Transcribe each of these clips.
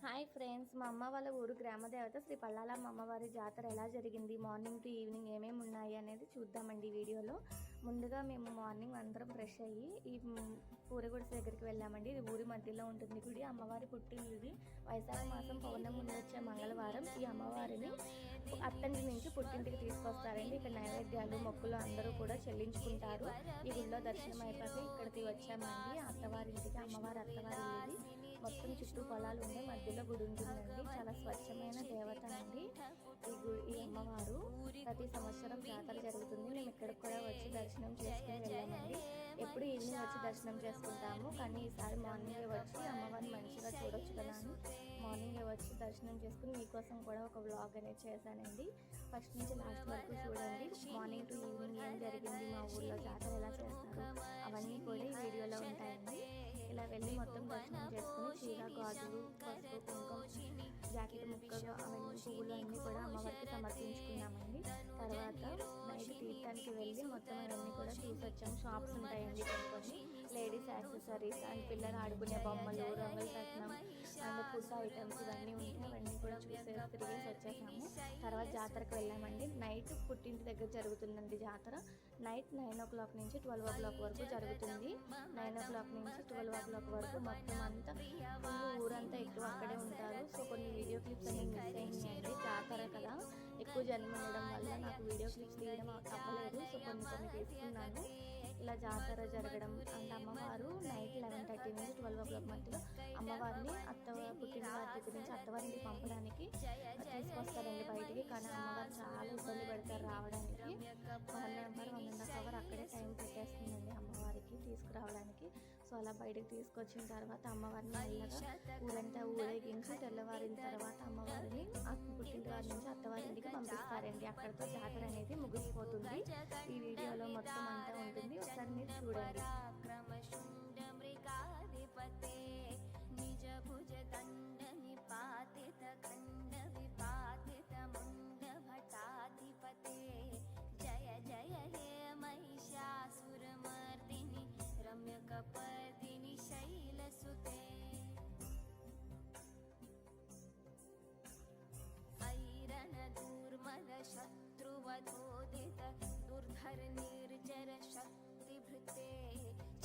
Hi friends, మా అమ్మ వాళ్ళ ఊరు గ్రామదేవత శ్రీ పల్లాలమ్మ అమ్మవారి జాతర ఎలా జరిగింది, మార్నింగ్ టు ఈవినింగ్ ఏమేమి ఉన్నాయి అనేది చూద్దామండి ఈ వీడియోలో. ముందుగా మేము మార్నింగ్ అందరం ఫ్రెష్ అయ్యి ఈ పూరగుడిసె దగ్గరికి వెళ్ళామండి. ఇది ఊరి మధ్యలో ఉంటుంది గుడి. అమ్మవారి పుట్టిల్లుది. వైశాఖ మాసం పౌర్ణమి ముందు వచ్చే మంగళవారం ఈ అమ్మవారిని అత్తంటి నుంచి పుట్టింటికి తీసుకొస్తారండి. ఇక్కడ నైవేద్యాలు మొక్కులు అందరూ కూడా చెల్లించుకుంటారు. ఈ గుడిలో దర్శనం అయిపోయి ఇక్కడికి వచ్చామండి. అత్తవారింటికి, అమ్మవారి అత్తవారి మొత్తం చుట్టూ పొలాలు ఉండే మధ్యలో గుడి ఉంటుందండి. చాలా స్వచ్ఛమైన దేవత అండి ఈ అమ్మవారు. ప్రతి సంవత్సరం జాతర జరుగుతుంది. మేము ఇక్కడికి కూడా వచ్చి దర్శనం చేసుకుని వెళ్ళామండి. ఎప్పుడు ఈవినింగ్ వచ్చి దర్శనం చేసుకుంటాము, కానీ ఈసారి మార్నింగే వచ్చి అమ్మవారిని మంచిగా చూడొచ్చు కదా అని మార్నింగే వచ్చి దర్శనం చేసుకుని మీకోసం కూడా ఒక వ్లాగ్ అనేది చేశానండి. ఫస్ట్ నుంచి లాస్ట్ వరకు చూడండి. మార్నింగ్ టు ఈవినింగ్ ఏం జరిగింది, మా ఊళ్ళో జాతర ఎలా చేస్తారు అవన్నీ కూడా ఈ వీడియోలో ఉంటాయండి. ఇలా వెళ్ళి మొత్తం దర్శనం చేసుకుని చీర, గాజులు, పసుపు, కుంకుమ, జాకెట్ ముక్కలు, అవన్నీ పువ్వులు అన్నీ కూడా అమ్మవారికి సమర్పించుకున్నామండి. తర్వాత నైట్ తీర్థానికి వెళ్ళి మొత్తం అవన్నీ కూడా చూసొచ్చాము. షాప్స్ ఉంటాయండి కొన్ని లేడీస్ యాక్సెసరీస్ అండ్ పిల్లలు ఆడుకునే బొమ్మలు, రంగుల రత్నం అండ్ ఫుడ్ ఐటమ్స్ ఇవన్నీ ఉంటాయి. అవన్నీ కూడా తిరిగేసి వచ్చేసాము. తర్వాత జాతరకు వెళ్ళామండి. నైట్ పుట్టింటి దగ్గర జరుగుతుందండి జాతర. నైట్ 9 o'clock నుంచి 12 o'clock వరకు జరుగుతుంది. 9 o'clock నుంచి 12 o'clock వరకు మొత్తం అంతా ఊరంతా ఎక్కువ అక్కడే ఉంటారు. సో కొన్ని వీడియో క్లిప్స్ అనేవి మిస్ అయ్యాయండి. జాతర కదా, ఎక్కువ జనం ఉండడం వల్ల నాకు వీడియో క్లిప్స్ తీయడం తప్పలేదు. సో కొన్ని తీసుకున్నాను. ఇలా జాతర జరగడం అండ్ అమ్మవారు నైట్ 11:30 నుంచి 12 o'clock మధ్యలో అమ్మవారిని పుట్టిన వారి దగ్గర నుంచి అత్తవారిని పంపడానికి తీసుకొస్తారండి బయటికి. కానీ అమ్మవారు చాలా ఇబ్బంది పడతారు రావడానికి. 1.5 hour అక్కడే టైం పెట్టేస్తుందండి అమ్మవారికి తీసుకురావడానికి. సో అలా బయటకు తీసుకొచ్చిన తర్వాత అమ్మవారిని మెల్లగా ఊరంతా ఊరేగించి తెల్లవారిన తర్వాత అమ్మవారిని పుట్టిన వారి నుంచి అత్తవారింటికి పంపిస్తారండి. అక్కడితో జాతర అనేది ముగిసిపోతుంది. ఈ వీడియోలో మొత్తం అంతా ఉంటుంది, ఒకసారి మీరు చూడండి. నిజ భుజ దండ నిపాతిత ఖండ విపాతిత ముండ భటాధిపతే జయ జయ హే మహిషాసురమర్దిని రమ్య కపర్దిని శైలసుతే ఐరణ దుర్మద శత్రువధోదిత దుర్ధర నిర్జర శక్తిభృతే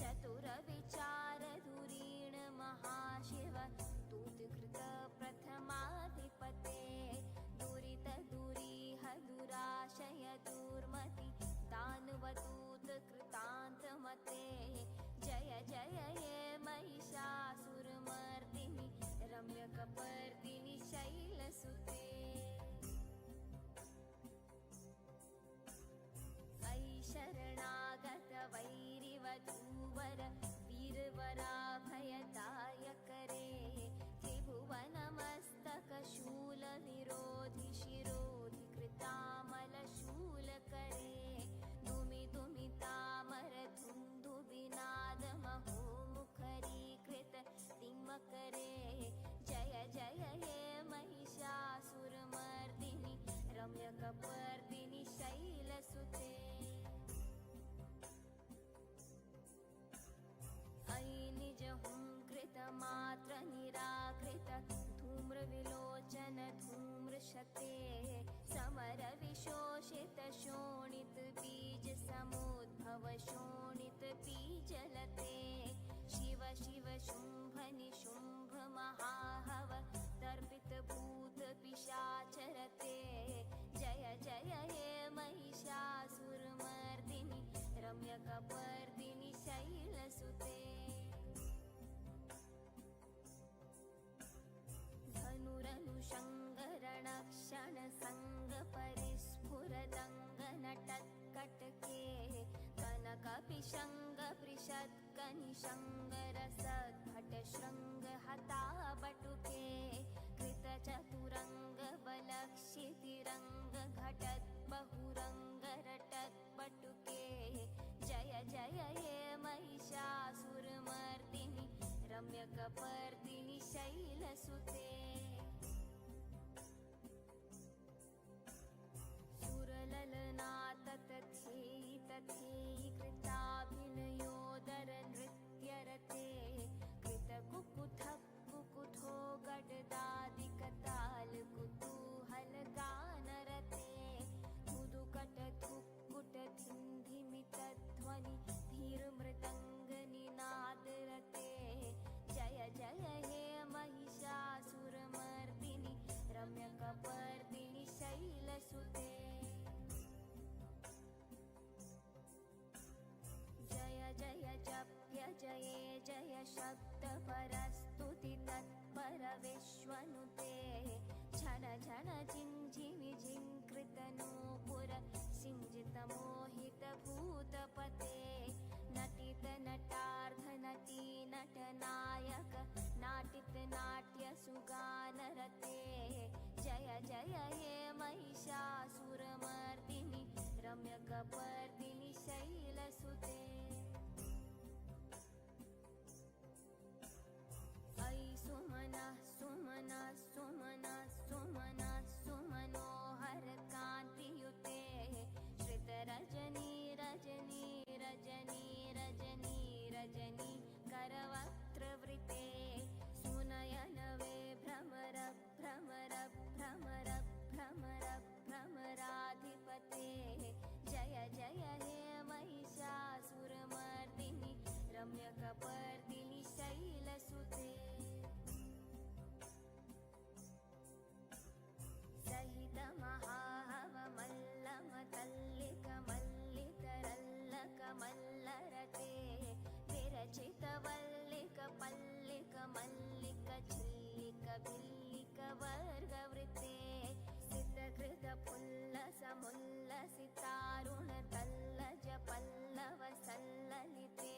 చతుర విచార ధురీణ మహాశివ తూతికృత ప్రథమాధిపతే దురిత దురీహ దురాశయ దుర్మతి దానవదూత కృతాంతమతే జయ జయ హే మహిషాసురమర్దిని రమ్య కపర్దిని శైలసుతే शरणागत वैरिवधूवर वीरवराभयदाय करे त्रिभुवनमस्तक शूल विरोधि शिरोधि कृतामल शूल करे दुमि दुमि तामर धुंधु विनाद महो मुखरीकृत तिम करे जय जय हे महिषासुरमर्दिनि रम्य कपर्दिनि शैलसुते निज हुंकृत मात्र निराकृत धूम्र विलोचन धूम्रशते समर विशोषित शोणित बीज समुद्भव शोणित बीजलते शिव शिव शुंभ निशुंभ महाहव तर्पित भूत पिशाचरते जय जय हे महिषासुरमर्दिनि रम्य कपर्दिनि शैलसुते धनुरनुशङ्करणक्षण संग परिस्फुरदङ्ग नटत्कटके कनकपिशङ्ग पृषत्कनिशङ्ग रसद्भट शृङ्ग हता बटुके कृतचतुरङ्ग बलक्षितिरङ्ग घटत् बहुरङ्ग रटत् पटुके जय जय हे महिषासुरमर्दिनि रम्य कपर्दिनि शैलसुते सुरललना तथेयि तथेयि कृताभिनयोदर नृत्यरते कृतकुकुथः कुकुथो गडदा विश्वनुते झण झण जिञ्झिमि जिङ्कृतनूपुर सिञ्जित मोहित भूतपते नटित नटार्ध नटी नटनायक नाटित नाट्य सुगानरते जय जय हे महिषासुरमर्दिनि रम्यकपर्दिनि शैलसुते अयि सुमना सुमना सुमना सुमना सुमनोहर कान्तियुते श्रितरजनी रजनी रजनी रजनी रजनी करवक्त्रवृते सुनयनवे भ्रमर भ्रमर भ्रमर भ्रमर भ्रमराधिपते जय जय हे महिषासुरमर्दिनि रम्यकपर्दिनि शैलसुते सहित महाहवमल्लमतल्लिक मल्लिकरल्लक मल्लरते विरचित वल्लिक पल्लिक मल्लिक चिल्लिक भिल्लिक वर्गवृते सितकृत पुल्लस मुल्लसितारुण तल्लज पल्लव सल्ललिते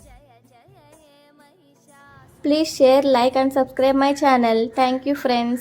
जय जय हे Mahishasura. Please share, like and subscribe my channel. Thank you friends.